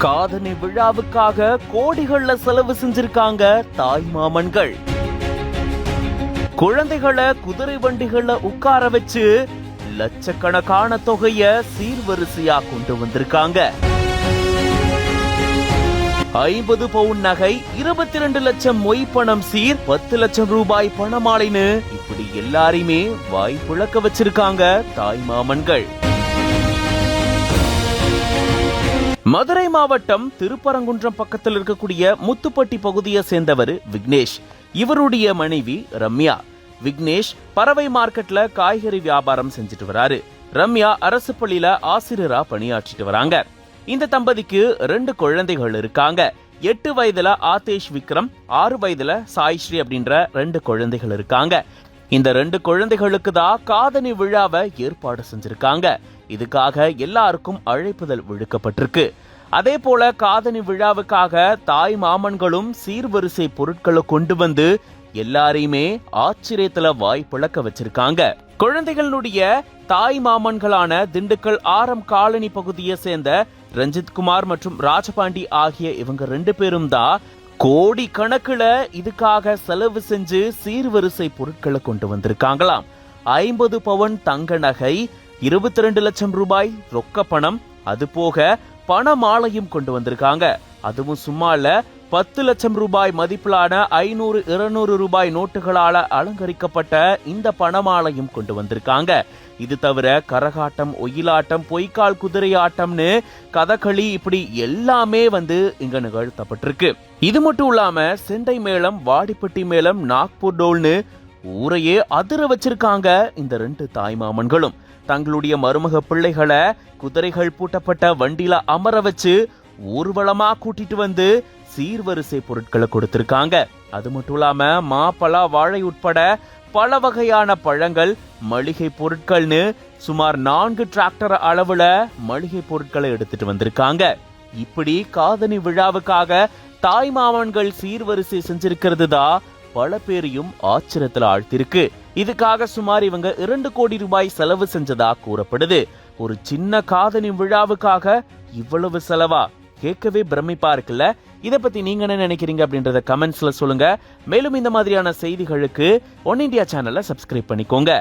காதணி விழாவுக்காக கோடிகள்ல செலவு செஞ்சிருக்காங்க தாய் மாமன்கள். குழந்தைகளை குதிரை வண்டிகள்ல உட்கார வச்சு லட்சக்கணக்கான தொகைய சீர்வரிசையா கொண்டு வந்திருக்காங்க. 50 பவுன் நகை, 22 லட்சம் மொய் பணம் சீர், 10 லட்சம் ரூபாய் பணமாலைன்னு இப்படி எல்லாரையுமே வாய் புழக்க வச்சிருக்காங்க தாய் மாமன்கள். மதுரை மாவட்டம் திருப்பரங்குன்றம் பக்கத்தில் இருக்கக்கூடிய முத்துப்பட்டி பகுதியை சேர்ந்தவர் விக்னேஷ். இவருடைய மனைவி ரம்யா. விக்னேஷ் பறவை மார்க்கெட்ல காய்கறி வியாபாரம் செஞ்சுட்டு வராரு. ரம்யா அரசு பள்ளியில ஆசிரியரா பணியாற்றிட்டு வராங்க. இந்த தம்பதிக்கு 2 குழந்தைகள் இருக்காங்க. 8 வயதுல ஆதேஷ் விக்ரம், 6 வயதுல சாய்ஸ்ரீ அப்படின்ற 2 குழந்தைகள் இருக்காங்க. இந்த 2 குழந்தைகளுக்கு தான் காதணி விழாவை ஏற்பாடு செஞ்சிருக்காங்க. இதுக்காக எல்லாருக்கும் அழைப்புதல் விடுக்கப்பட்டிருக்கு. அதே போல காதணி விழாவுக்காக தாய் மாமன்களும் சீர்வரிசை பொருட்களை கொண்டு வந்து எல்லாரையுமே ஆச்சரியத்துல வாய் பிளக்க வச்சிருக்காங்க. குழந்தைகளுடைய தாய் மாமன்களான திண்டுக்கல் ஆரம் காலனி பகுதியை சேர்ந்த ரஞ்சித் குமார் மற்றும் ராஜபாண்டி ஆகிய இவங்க 2 பேரும் தான் கோடி கணக்குல இதுக்காக செலவு செஞ்சு சீர்வரிசை பொருட்களை கொண்டு வந்திருக்காங்களாம். 50 பவுன் தங்க நகை, 22 லட்சம் ரூபாய் ரொக்க பணம், அது போக பண மாலையும் கொண்டு வந்திருக்காங்க. அதுவும் சும்மா இல்ல, 10 லட்சம் ரூபாய் மதிப்பிலான 500, 200 ரூபாய் நோட்டுகளால அலங்கரிக்கப்பட்ட இந்த பணமாலையும் கொண்டு வந்திருக்காங்க. இது தவிர கரகாட்டம், ஒயிலாட்டம், பொய்க்கால் குதிரை ஆட்டம்னு கதகளி இப்படி எல்லாமே இங்க நிகழ்த்தப்பட்டிருக்கு. இது மட்டும் இல்லாம செண்டை மேளம், வாடிப்பட்டி மேளம், நாக்பூர் டோல்னு ஊரையே அதிர வச்சிருக்காங்க இந்த 2 தாய் மாமன்களும். தங்களுடைய மருமக பிள்ளைகளை குதிரைகள் பூட்டப்பட்ட வண்டியில அமர வச்சு ஊர்வலமா கூட்டிட்டு வந்து சீர்வரிசை பொருட்களை கொடுத்திருக்காங்க. அது மட்டும் இல்லாம மாப்பழா, வாழை உட்பட பல வகையான பழங்கள், மளிகை பொருட்கள்னு சுமார் 4 டிராக்டர் அளவுல மளிகை பொருட்களை எடுத்துட்டு வந்திருக்காங்க. இப்படி காதணி விழாவுக்காக தாய் மாமன்கள் சீர்வரிசை செஞ்சிருக்கிறது தான் பல பேரையும் ஆச்சரியத்துல ஆழ்த்திருக்கு. இதுக்காக சுமார் இவங்க 2 கோடி ரூபாய் செலவு செஞ்சதா கூறப்படுது. ஒரு சின்ன காதணி விழாவுக்காக இவ்வளவு செலவா? கேட்கவே பிரமிப்பா இருக்குல்ல? இத பத்தி நீங்க என்ன நினைக்கிறீங்க அப்படின்றத கமெண்ட்ஸ்ல சொல்லுங்க. மேலும் இந்த மாதிரியான செய்திகளுக்கு ஒன் இந்தியா சேனலை சப்ஸ்கிரைப் பண்ணிக்கோங்க.